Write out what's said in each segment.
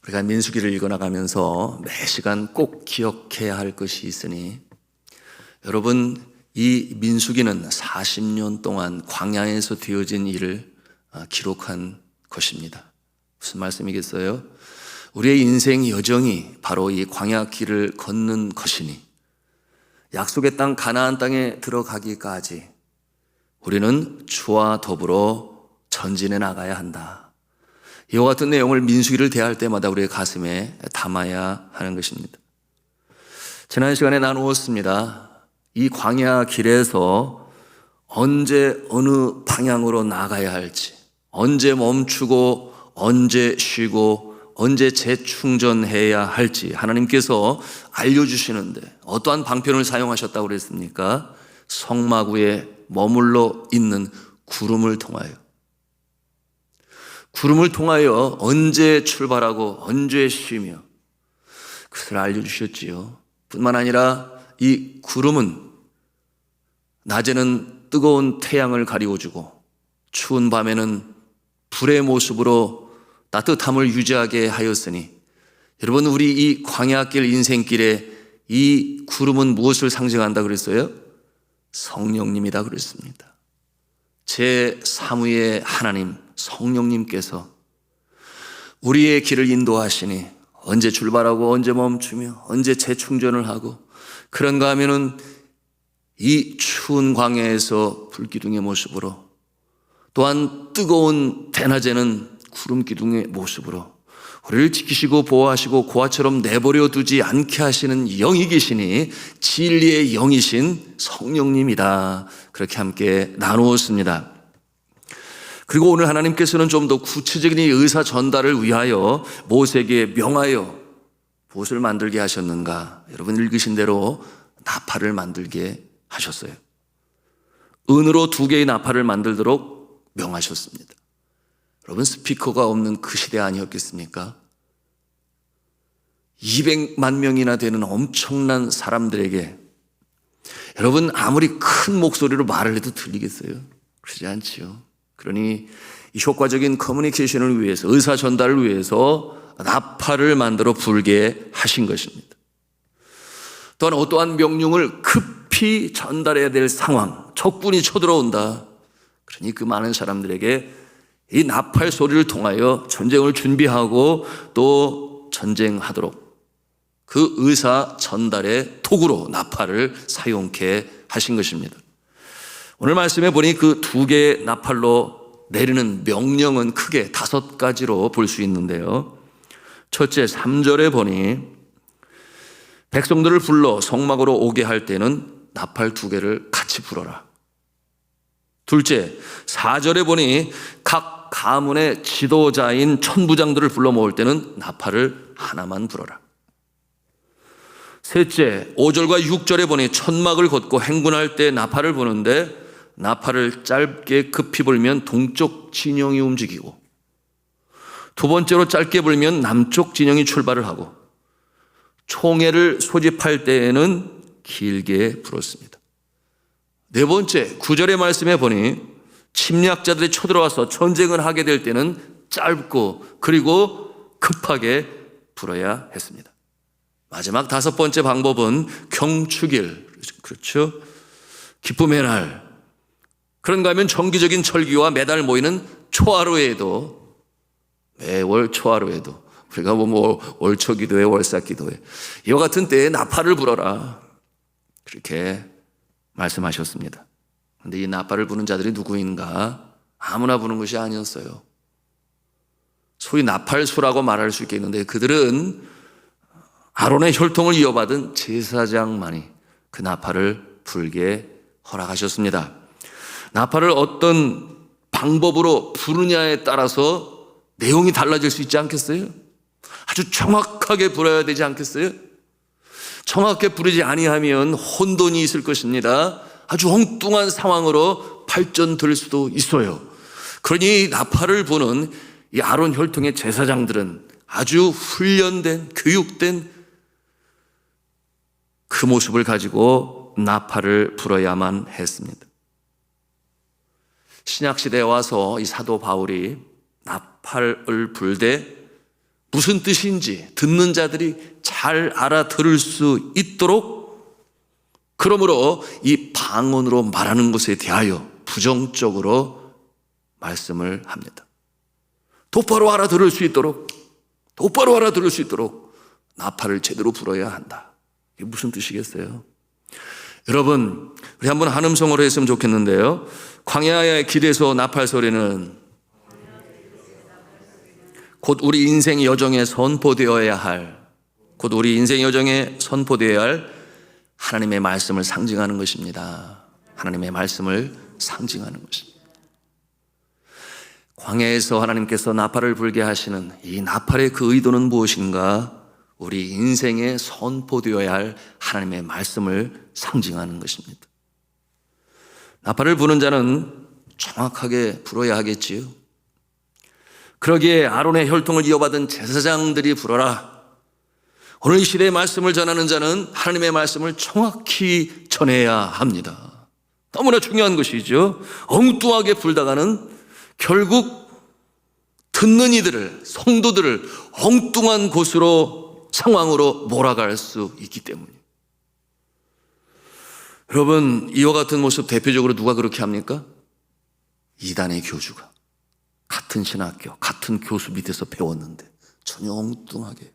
우리가 민수기를 읽어나가면서 매 시간 꼭 기억해야 할 것이 있으니, 여러분, 이 민수기는 40년 동안 광야에서 되어진 일을 기록한 것입니다. 무슨 말씀이겠어요? 우리의 인생 여정이 바로 이 광야 길을 걷는 것이니, 약속의 땅 가나안 땅에 들어가기까지 우리는 주와 더불어 전진해 나가야 한다. 이와 같은 내용을 민수기를 대할 때마다 우리의 가슴에 담아야 하는 것입니다. 지난 시간에 나누었습니다. 이 광야 길에서 언제 어느 방향으로 나가야 할지, 언제 멈추고 언제 쉬고 언제 재충전해야 할지 하나님께서 알려주시는데 어떠한 방편을 사용하셨다고 그랬습니까? 성막 위에 머물러 있는 구름을 통하여, 구름을 통하여 언제 출발하고 언제 쉬며 그것을 알려주셨지요. 뿐만 아니라 이 구름은 낮에는 뜨거운 태양을 가리워주고 추운 밤에는 불의 모습으로 따뜻함을 유지하게 하였으니, 여러분, 우리 이 광야길 인생길에 이 구름은 무엇을 상징한다 그랬어요? 성령님이다 그랬습니다. 제3위의 하나님 성령님께서 우리의 길을 인도하시니 언제 출발하고 언제 멈추며 언제 재충전을 하고, 그런가 하면은 이 추운 광야에서 불기둥의 모습으로, 또한 뜨거운 대낮에는 구름 기둥의 모습으로 우리를 지키시고 보호하시고 고아처럼 내버려 두지 않게 하시는 영이 계시니 진리의 영이신 성령님이다. 그렇게 함께 나누었습니다. 그리고 오늘 하나님께서는 좀 더 구체적인 이 의사 전달을 위하여 모세에게 명하여 무엇을 만들게 하셨는가? 여러분 읽으신 대로 나팔을 만들게 하셨어요. 은으로 2개의 나팔을 만들도록 명하셨습니다. 여러분, 스피커가 없는 그 시대 아니었겠습니까? 200만 명이나 되는 엄청난 사람들에게 여러분 아무리 큰 목소리로 말을 해도 들리겠어요? 그러지 않지요. 그러니 이 효과적인 커뮤니케이션을 위해서, 의사 전달을 위해서 나팔을 만들어 불게 하신 것입니다. 또한 어떠한 명령을 급히 전달해야 될 상황, 적군이 쳐들어온다. 그러니 그 많은 사람들에게 이 나팔 소리를 통하여 전쟁을 준비하고 또 전쟁하도록 그 의사 전달의 도구로 나팔을 사용케 하신 것입니다. 오늘 말씀해 보니 그 2개의 나팔로 내리는 명령은 크게 5가지로 볼 수 있는데요. 첫째, 3절에 보니 백성들을 불러 성막으로 오게 할 때는 나팔 2개를 같이 불어라. 둘째, 4절에 보니 각 가문의 지도자인 천부장들을 불러 모을 때는 나팔을 하나만 불어라. 셋째, 5절과 6절에 보니 천막을 걷고 행군할 때 나팔을 부는데 나팔을 짧게 급히 불면 동쪽 진영이 움직이고, 두 번째로 짧게 불면 남쪽 진영이 출발을 하고, 총애를 소집할 때에는 길게 불었습니다. 네 번째, 9절의 말씀에 보니 침략자들이 쳐들어와서 전쟁을 하게 될 때는 짧고 그리고 급하게 불어야 했습니다. 마지막 5번째 방법은 경축일, 그렇죠? 기쁨의 날, 그런가 하면 정기적인 절기와 매달 모이는 초하루에도, 매월 초하루에도, 우리가 뭐 월초기도회, 월삭기도회, 이와 같은 때에 나팔을 불어라, 그렇게 말씀하셨습니다. 그런데 이 나팔을 부는 자들이 누구인가? 아무나 부는 것이 아니었어요. 소위 나팔수라고 말할 수 있겠는데, 그들은 아론의 혈통을 이어받은 제사장만이 그 나팔을 불게 허락하셨습니다. 나팔을 어떤 방법으로 부르냐에 따라서 내용이 달라질 수 있지 않겠어요? 아주 정확하게 불어야 되지 않겠어요? 정확하게 부르지 아니하면 혼돈이 있을 것입니다. 아주 엉뚱한 상황으로 발전될 수도 있어요. 그러니 나팔을 부는 이 아론 혈통의 제사장들은 아주 훈련된, 교육된 그 모습을 가지고 나팔을 불어야만 했습니다. 신약시대에 와서 이 사도 바울이 나팔을 불되 무슨 뜻인지 듣는 자들이 잘 알아들을 수 있도록, 그러므로 이 방언으로 말하는 것에 대하여 부정적으로 말씀을 합니다. 똑바로 알아들을 수 있도록 나팔을 제대로 불어야 한다. 이게 무슨 뜻이겠어요? 여러분, 우리 한번 한음성어로 했으면 좋겠는데요. 광야의 길에서 나팔 소리는 곧 우리 인생 여정에 선포되어야 할 하나님의 말씀을 상징하는 것입니다. 하나님의 말씀을 상징하는 것입니다. 광야에서 하나님께서 나팔을 불게 하시는 이 나팔의 그 의도는 무엇인가? 우리 인생에 선포되어야 할 하나님의 말씀을 상징하는 것입니다. 나팔을 부는 자는 정확하게 불어야 하겠지요. 그러기에 아론의 혈통을 이어받은 제사장들이 불어라. 오늘 이 시대의 말씀을 전하는 자는 하나님의 말씀을 정확히 전해야 합니다. 너무나 중요한 것이죠. 엉뚱하게 불다가는 결국 듣는 이들을, 성도들을 엉뚱한 곳으로, 상황으로 몰아갈 수 있기 때문이에요. 여러분, 이와 같은 모습 대표적으로 누가 그렇게 합니까? 이단의 교주가. 같은 신학교, 같은 교수 밑에서 배웠는데 전혀 엉뚱하게.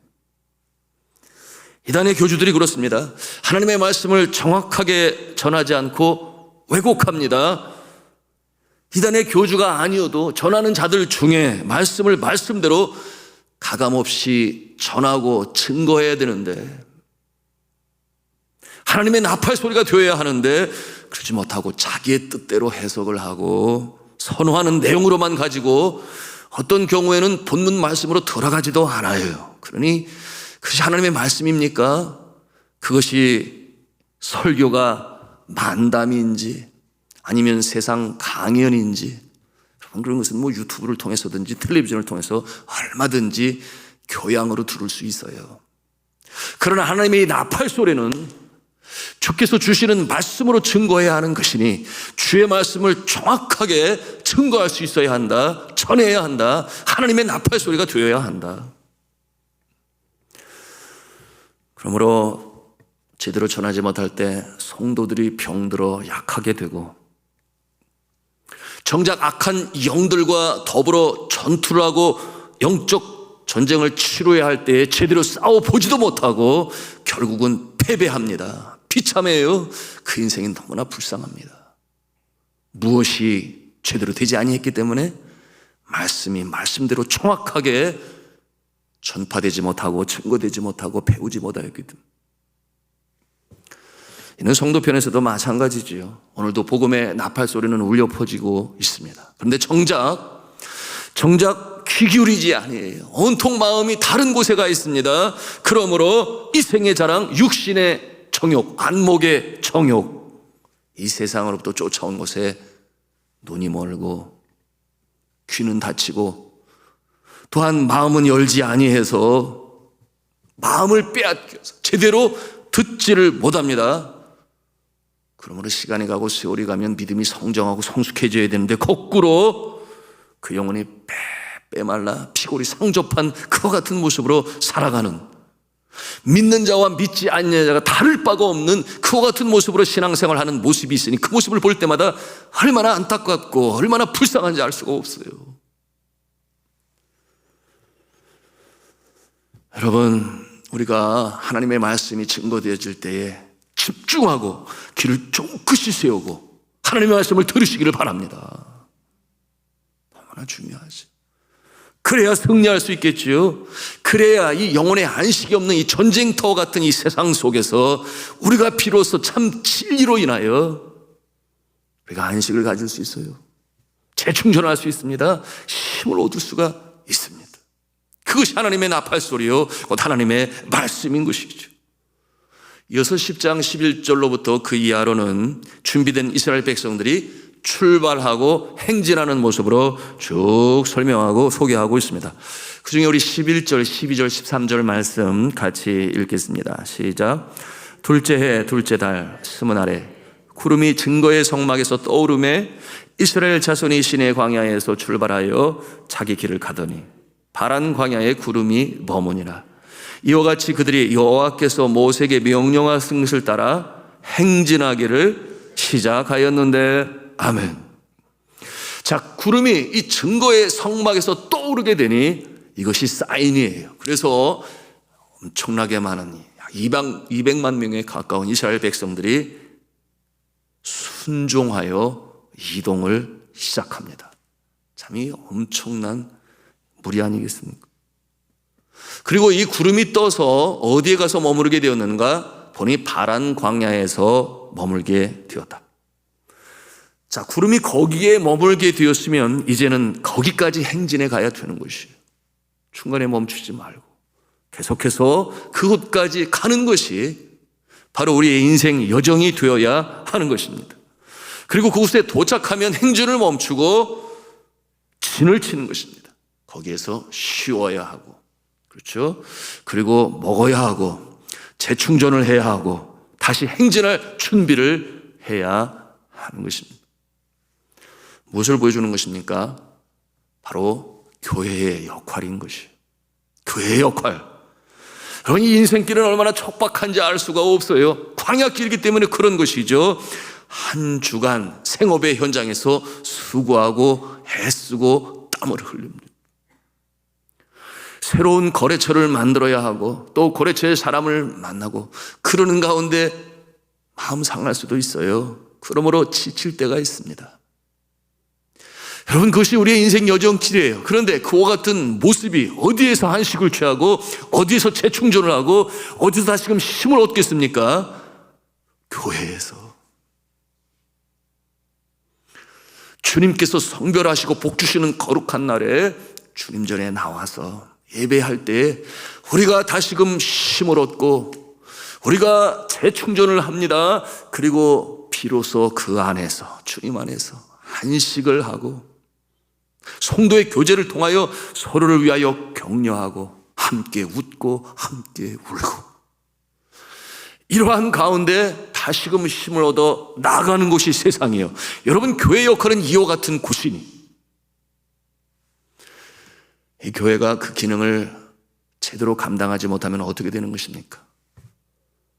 이단의 교주들이 그렇습니다. 하나님의 말씀을 정확하게 전하지 않고 왜곡합니다. 이단의 교주가 아니어도 전하는 자들 중에 말씀을 말씀대로 가감없이 전하고 증거해야 되는데, 하나님의 나팔 소리가 되어야 하는데 그러지 못하고 자기의 뜻대로 해석을 하고 선호하는 내용으로만 가지고 어떤 경우에는 본문 말씀으로 들어가지도 않아요. 그러니 그것이 하나님의 말씀입니까? 그것이 설교가 만담인지 아니면 세상 강연인지, 그런 것은 뭐 유튜브를 통해서든지 텔레비전을 통해서 얼마든지 교양으로 들을 수 있어요. 그러나 하나님의 나팔 소리는 주께서 주시는 말씀으로 증거해야 하는 것이니 주의 말씀을 정확하게 증거할 수 있어야 한다. 전해야 한다. 하나님의 나팔 소리가 되어야 한다. 그러므로 제대로 전하지 못할 때 성도들이 병들어 약하게 되고, 정작 악한 영들과 더불어 전투를 하고 영적 전쟁을 치러야 할 때에 제대로 싸워보지도 못하고 결국은 패배합니다. 비참해요. 그 인생이 너무나 불쌍합니다. 무엇이 제대로 되지 아니했기 때문에 말씀이 말씀대로 정확하게 전파되지 못하고 증거되지 못하고 배우지 못하였기 때문에. 이는 성도편에서도 마찬가지지요. 오늘도 복음의 나팔 소리는 울려 퍼지고 있습니다. 그런데 정작 귀 기울이지 아니에요. 온통 마음이 다른 곳에 가 있습니다. 그러므로 이 생의 자랑, 육신의 정욕, 안목의 정욕, 이 세상으로부터 쫓아온 곳에 눈이 멀고 귀는 닫히고 또한 마음은 열지 아니해서 마음을 빼앗겨서 제대로 듣지를 못합니다. 그러므로 시간이 가고 세월이 가면 믿음이 성장하고 성숙해져야 되는데 거꾸로 그 영혼이 빼말라 피골이 상접한 그와 같은 모습으로 살아가는, 믿는 자와 믿지 않는 자가 다를 바가 없는 그와 같은 모습으로 신앙생활하는 모습이 있으니 그 모습을 볼 때마다 얼마나 안타깝고 얼마나 불쌍한지 알 수가 없어요. 여러분, 우리가 하나님의 말씀이 증거되어질 때에 집중하고 귀를 쫑긋이 세우고 하나님의 말씀을 들으시기를 바랍니다. 너무나 중요하지. 그래야 승리할 수 있겠지요. 그래야 이 영혼의 안식이 없는 이 전쟁터 같은 이 세상 속에서 우리가 비로소 참 진리로 인하여 우리가 안식을 가질 수 있어요. 재충전할 수 있습니다. 힘을 얻을 수가 있습니다. 그것이 하나님의 나팔 소리요, 곧 하나님의 말씀인 것이죠. 이어서 10장 11절로부터 그 이하로는 준비된 이스라엘 백성들이 출발하고 행진하는 모습으로 쭉 설명하고 소개하고 있습니다. 그 중에 우리 11절, 12절, 13절 말씀 같이 읽겠습니다. 시작. 둘째 해, 둘째 달, 스무 날에 구름이 증거의 성막에서 떠오르매 이스라엘 자손이 시내 광야에서 출발하여 자기 길을 가더니 파란 광야에 구름이 머무니라. 이와 같이 그들이 여호와께서 모세에게 명령하신 것을 따라 행진하기를 시작하였는데. 아멘. 자, 구름이 이 증거의 성막에서 떠오르게 되니 이것이 사인이에요. 그래서 엄청나게 많은 200만 명에 가까운 이스라엘 백성들이 순종하여 이동을 시작합니다. 참이 엄청난 무리 아니겠습니까? 그리고 이 구름이 떠서 어디에 가서 머무르게 되었는가? 보니 파란 광야에서 머물게 되었다. 자, 구름이 거기에 머물게 되었으면 이제는 거기까지 행진해 가야 되는 것이에요. 중간에 멈추지 말고 계속해서 그곳까지 가는 것이 바로 우리의 인생 여정이 되어야 하는 것입니다. 그리고 그곳에 도착하면 행진을 멈추고 진을 치는 것입니다. 거기에서 쉬어야 하고, 그렇죠? 그리고 먹어야 하고, 재충전을 해야 하고, 다시 행진할 준비를 해야 하는 것입니다. 무엇을 보여주는 것입니까? 바로 교회의 역할인 것이에요. 교회의 역할. 여러분, 이 인생길은 얼마나 척박한지 알 수가 없어요. 광야길이기 때문에 그런 것이죠. 한 주간 생업의 현장에서 수고하고 애쓰고 땀을 흘립니다. 새로운 거래처를 만들어야 하고 또 거래처의 사람을 만나고 그러는 가운데 마음 상할 수도 있어요. 그러므로 지칠 때가 있습니다. 여러분, 그것이 우리의 인생 여정길이에요. 그런데 그와 같은 모습이 어디에서 한식을 취하고 어디에서 재충전을 하고 어디서 다시금 힘을 얻겠습니까? 교회에서. 주님께서 성별하시고 복 주시는 거룩한 날에 주님 전에 나와서 예배할 때 우리가 다시금 힘을 얻고 우리가 재충전을 합니다. 그리고 비로소 그 안에서, 주님 안에서 한식을 하고 성도의 교제를 통하여 서로를 위하여 격려하고 함께 웃고 함께 울고, 이러한 가운데 다시금 힘을 얻어 나아가는 곳이 세상이에요. 여러분, 교회 역할은 이와 같은 곳이니 이 교회가 그 기능을 제대로 감당하지 못하면 어떻게 되는 것입니까?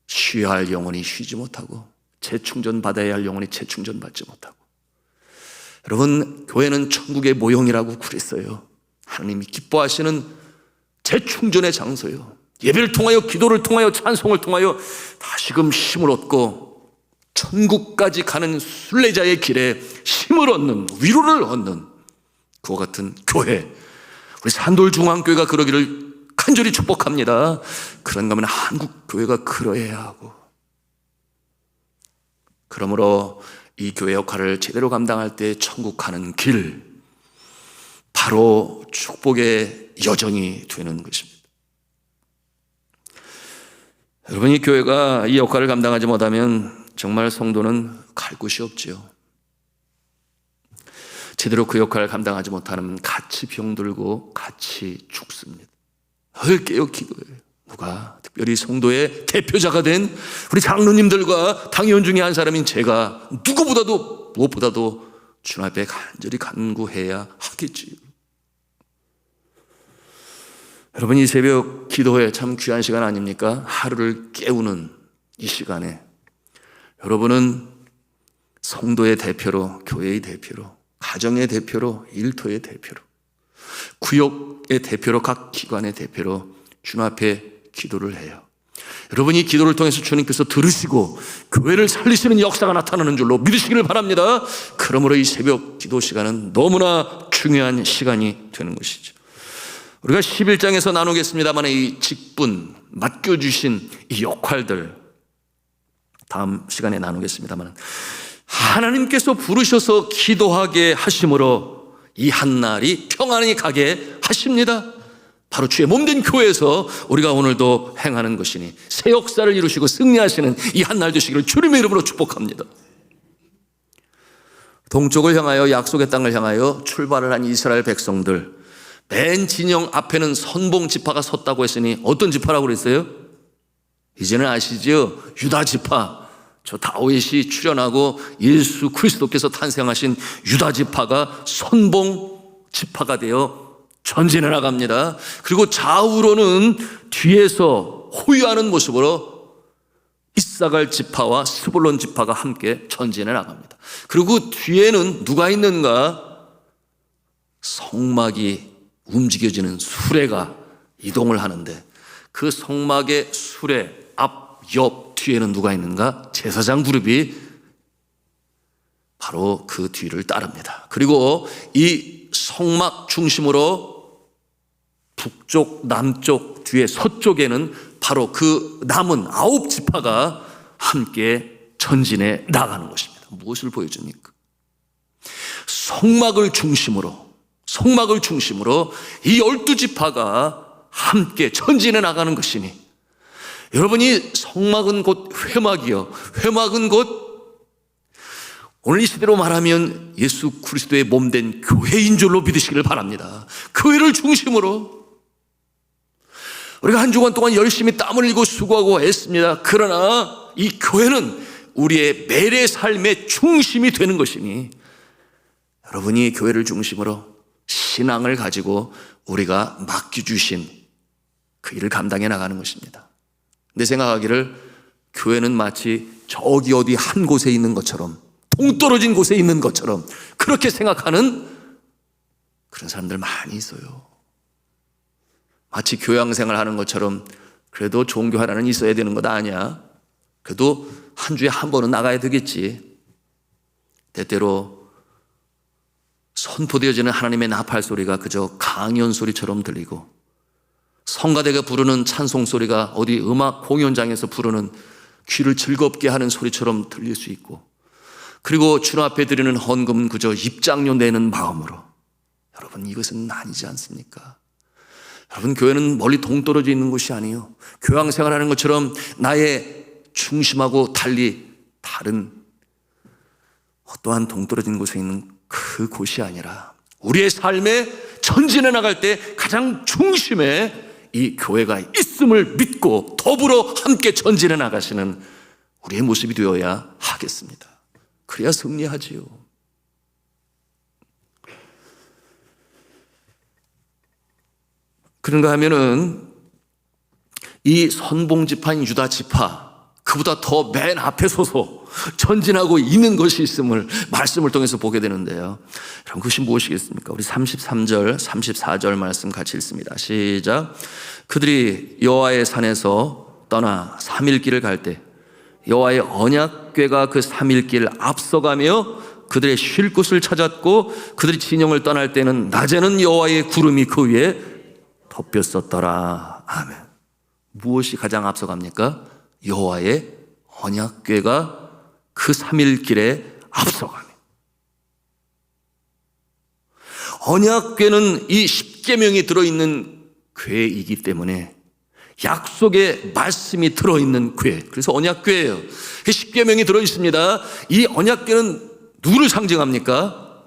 쉬어야 할 영혼이 쉬지 못하고 재충전 받아야 할 영혼이 재충전 받지 못하고. 여러분, 교회는 천국의 모형이라고 그랬어요. 하나님이 기뻐하시는 재충전의 장소예요. 예배를 통하여, 기도를 통하여, 찬송을 통하여 다시금 힘을 얻고 천국까지 가는 순례자의 길에 힘을 얻는, 위로를 얻는 그와 같은 교회, 우리 산돌중앙교회가 그러기를 간절히 축복합니다. 그런가 하면 한국 교회가 그러해야 하고, 그러므로 이 교회 역할을 제대로 감당할 때 천국 가는 길, 바로 축복의 여정이 되는 것입니다. 여러분, 이 교회가 이 역할을 감당하지 못하면 정말 성도는 갈 곳이 없지요. 제대로 그 역할을 감당하지 못하면 같이 병들고 같이 죽습니다. 늘 깨어 기도해요. 누가, 특별히 성도의 대표자가 된 우리 장로님들과 당의원 중에 한 사람인 제가 누구보다도 무엇보다도 주님 앞에 간절히 간구해야 하겠지요. 여러분, 이 새벽 기도회 참 귀한 시간 아닙니까? 하루를 깨우는 이 시간에 여러분은 성도의 대표로, 교회의 대표로, 가정의 대표로, 일터의 대표로, 구역의 대표로, 각 기관의 대표로 주님 앞에 기도를 해요. 여러분이 기도를 통해서 주님께서 들으시고 교회를 살리시는 역사가 나타나는 줄로 믿으시기를 바랍니다. 그러므로 이 새벽 기도 시간은 너무나 중요한 시간이 되는 것이죠. 우리가 11장에서 나누겠습니다만 이 직분, 맡겨주신 이 역할들 다음 시간에 나누겠습니다만, 하나님께서 부르셔서 기도하게 하심으로 이 한날이 평안히 가게 하십니다. 바로 주의 몸된 교회에서 우리가 오늘도 행하는 것이니 새 역사를 이루시고 승리하시는 이 한날 되시기를 주님의 이름으로 축복합니다. 동쪽을 향하여, 약속의 땅을 향하여 출발을 한 이스라엘 백성들, 맨 진영 앞에는 선봉 지파가 섰다고 했으니 어떤 지파라고 그랬어요? 이제는 아시죠? 유다 지파. 저 다윗이 출현하고 예수 그리스도께서 탄생하신 유다 지파가 선봉 지파가 되어 전진해 나갑니다. 그리고 좌우로는 뒤에서 호위하는 모습으로 이사갈 지파와 스불론 지파가 함께 전진해 나갑니다. 그리고 뒤에는 누가 있는가? 성막이 움직여지는 수레가 이동을 하는데 그 성막의 수레 앞, 옆, 뒤에는 누가 있는가? 제사장 그룹이 바로 그 뒤를 따릅니다. 그리고 이 성막 중심으로 북쪽, 남쪽, 뒤에 서쪽에는 바로 그 남은 9지파가 함께 전진해 나가는 것입니다. 무엇을 보여줍니까? 성막을 중심으로 이 12지파가 함께 전진해 나가는 것이니, 여러분이 성막은 곧 회막이요, 회막은 곧 오늘 이 시대로 말하면 예수 그리스도의 몸된 교회인 줄로 믿으시기를 바랍니다. 교회를 중심으로 우리가 한 주간 동안 열심히 땀을 흘리고 수고하고 애씁니다. 그러나 이 교회는 우리의 매일의 삶의 중심이 되는 것이니, 여러분이 교회를 중심으로 신앙을 가지고 우리가 맡겨주신 그 일을 감당해 나가는 것입니다. 내 생각하기를 교회는 마치 저기 어디 한 곳에 있는 것처럼, 동떨어진 곳에 있는 것처럼 그렇게 생각하는 그런 사람들 많이 있어요. 마치 교양생활 하는 것처럼 그래도 종교 하나는 있어야 되는 것 아니야, 그래도 한 주에 한 번은 나가야 되겠지. 때때로 선포되어지는 하나님의 나팔 소리가 그저 강연 소리처럼 들리고, 성가대가 부르는 찬송 소리가 어디 음악 공연장에서 부르는 귀를 즐겁게 하는 소리처럼 들릴 수 있고, 그리고 주님 앞에 드리는 헌금은 그저 입장료 내는 마음으로, 여러분 이것은 아니지 않습니까? 여러분 교회는 멀리 동떨어져 있는 곳이 아니에요. 교양생활하는 것처럼 나의 중심하고 달리 다른 어떠한 동떨어진 곳에 있는 그 곳이 아니라 우리의 삶에 전진해 나갈 때 가장 중심에 이 교회가 있음을 믿고 더불어 함께 전진해 나가시는 우리의 모습이 되어야 하겠습니다. 그래야 승리하지요. 그런가 하면은 이 선봉지파인 유다지파, 그보다 더 맨 앞에 서서 전진하고 있는 것이 있음을 말씀을 통해서 보게 되는데요. 여러분 그것이 무엇이겠습니까? 우리 33절, 34절 말씀 같이 읽습니다. 시작. 그들이 여호와의 산에서 떠나 3일 길을 갈 때 여호와의 언약궤가 그 3일 길 앞서가며 그들의 쉴 곳을 찾았고, 그들이 진영을 떠날 때는 낮에는 여호와의 구름이 그 위에 덮였었더라. 아멘. 무엇이 가장 앞서갑니까? 여호와의 언약궤가 그 3일 길에 앞서가며, 언약궤는 이 십계명이 들어있는 궤이기 때문에 약속의 말씀이 들어있는 궤, 그래서 언약궤예요. 십계명이 들어있습니다. 이 언약궤는 누구를 상징합니까?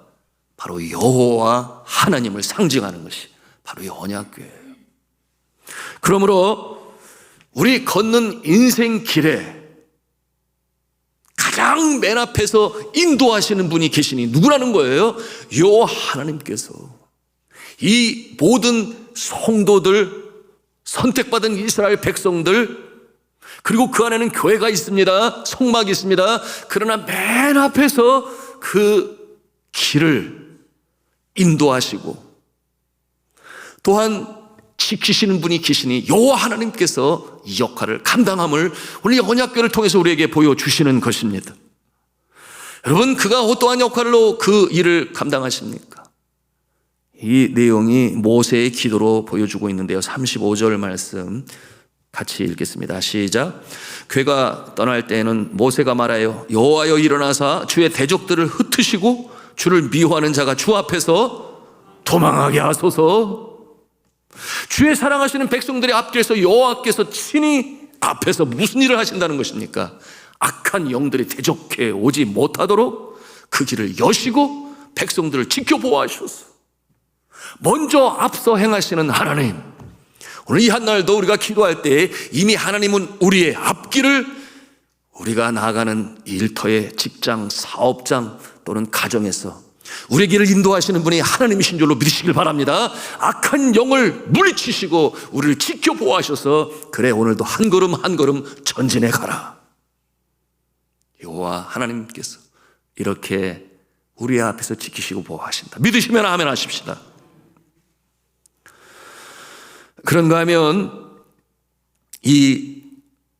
바로 여호와 하나님을 상징하는 것이 바로 이 언약궤예요. 그러므로 우리 걷는 인생 길에 가장 맨 앞에서 인도하시는 분이 계시니 누구라는 거예요? 여호와 하나님께서. 이 모든 성도들, 선택받은 이스라엘 백성들, 그리고 그 안에는 교회가 있습니다. 성막이 있습니다. 그러나 맨 앞에서 그 길을 인도하시고 또한 지키시는 분이 계시니 여호와 하나님께서 이 역할을 감당함을 오늘 언약궤를 통해서 우리에게 보여주시는 것입니다. 여러분 그가 어떠한 역할로 그 일을 감당하십니까? 이 내용이 모세의 기도로 보여주고 있는데요. 35절 말씀 같이 읽겠습니다. 시작. 궤가 떠날 때에는 모세가 말하여 여호와여 일어나사 주의 대적들을 흩으시고 주를 미워하는 자가 주 앞에서 도망하게 하소서. 주의 사랑하시는 백성들의 앞길에서 여호와께서 친히 앞에서 무슨 일을 하신다는 것입니까? 악한 영들이 대적해 오지 못하도록 그 길을 여시고 백성들을 지켜보아하셔서 먼저 앞서 행하시는 하나님, 오늘 이 한날도 우리가 기도할 때 이미 하나님은 우리의 앞길을, 우리가 나아가는 일터의 직장, 사업장 또는 가정에서 우리 길을 인도하시는 분이 하나님이신 줄로 믿으시길 바랍니다. 악한 영을 물리치시고 우리를 지켜 보호하셔서 그래 오늘도 한 걸음 한 걸음 전진해 가라. 여호와 하나님께서 이렇게 우리 앞에서 지키시고 보호하신다. 믿으시면 아멘 하십시다. 그런가 하면 이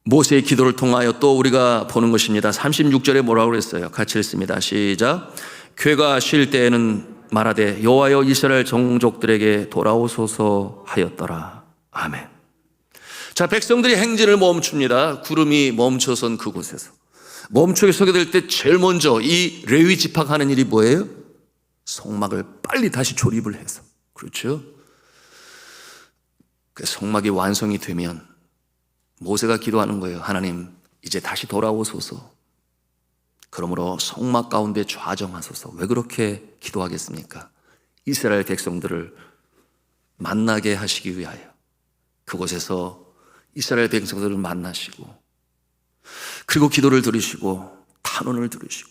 모세의 기도를 통하여 또 우리가 보는 것입니다. 36절에 뭐라고 그랬어요? 같이 읽습니다. 시작. 괴가 쉴 때에는 말하되 여호와여 이스라엘 종족들에게 돌아오소서 하였더라. 아멘. 자, 백성들이 행진을 멈춥니다. 구름이 멈춰선 그곳에서. 멈추게 서게 될 때 제일 먼저 이 레위 지파가 하는 일이 뭐예요? 성막을 빨리 다시 조립을 해서. 그렇죠? 그 성막이 완성이 되면 모세가 기도하는 거예요. 하나님 이제 다시 돌아오소서. 그러므로 성막 가운데 좌정하소서. 왜 그렇게 기도하겠습니까? 이스라엘 백성들을 만나게 하시기 위하여. 그곳에서 이스라엘 백성들을 만나시고 그리고 기도를 들으시고 탄원을 들으시고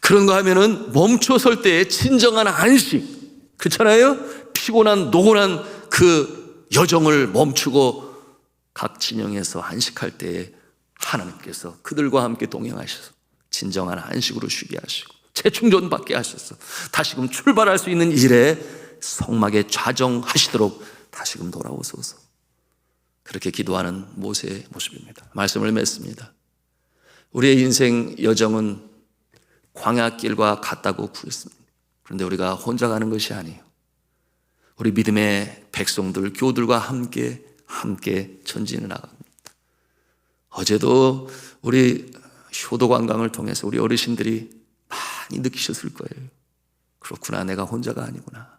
그런가 하면은 멈춰설 때의 진정한 안식, 그렇잖아요? 피곤한 노곤한 그 여정을 멈추고 각 진영에서 안식할 때에 하나님께서 그들과 함께 동행하셔서 진정한 안식으로 쉬게 하시고 재충전 받게 하셔서 다시금 출발할 수 있는 일에 성막에 좌정하시도록 다시금 돌아오소서. 그렇게 기도하는 모세의 모습입니다. 말씀을 맺습니다. 우리의 인생 여정은 광야길과 같다고 구했습니다. 그런데 우리가 혼자 가는 것이 아니에요. 우리 믿음의 백성들, 교우들과 함께 전진해 나갑니다. 어제도 우리 효도 관광을 통해서 우리 어르신들이 많이 느끼셨을 거예요. 그렇구나, 내가 혼자가 아니구나.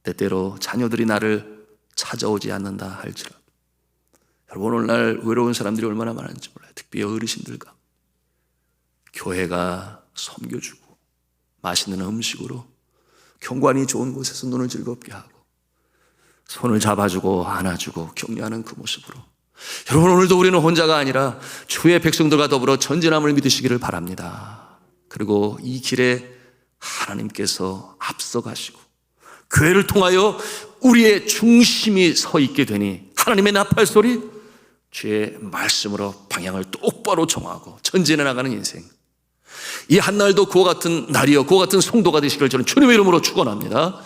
때때로 자녀들이 나를 찾아오지 않는다 할지라도. 여러분, 오늘날 외로운 사람들이 얼마나 많은지 몰라요. 특히 어르신들과 교회가 섬겨주고 맛있는 음식으로 경관이 좋은 곳에서 눈을 즐겁게 하고 손을 잡아주고 안아주고 격려하는 그 모습으로, 여러분 오늘도 우리는 혼자가 아니라 주의 백성들과 더불어 전진함을 믿으시기를 바랍니다. 그리고 이 길에 하나님께서 앞서가시고 교회를 통하여 우리의 중심이 서 있게 되니 하나님의 나팔 소리, 주의 말씀으로 방향을 똑바로 정하고 전진해 나가는 인생, 이 한날도 그와 같은 날이요 그와 같은 성도가 되시기를 저는 주님의 이름으로 축원합니다.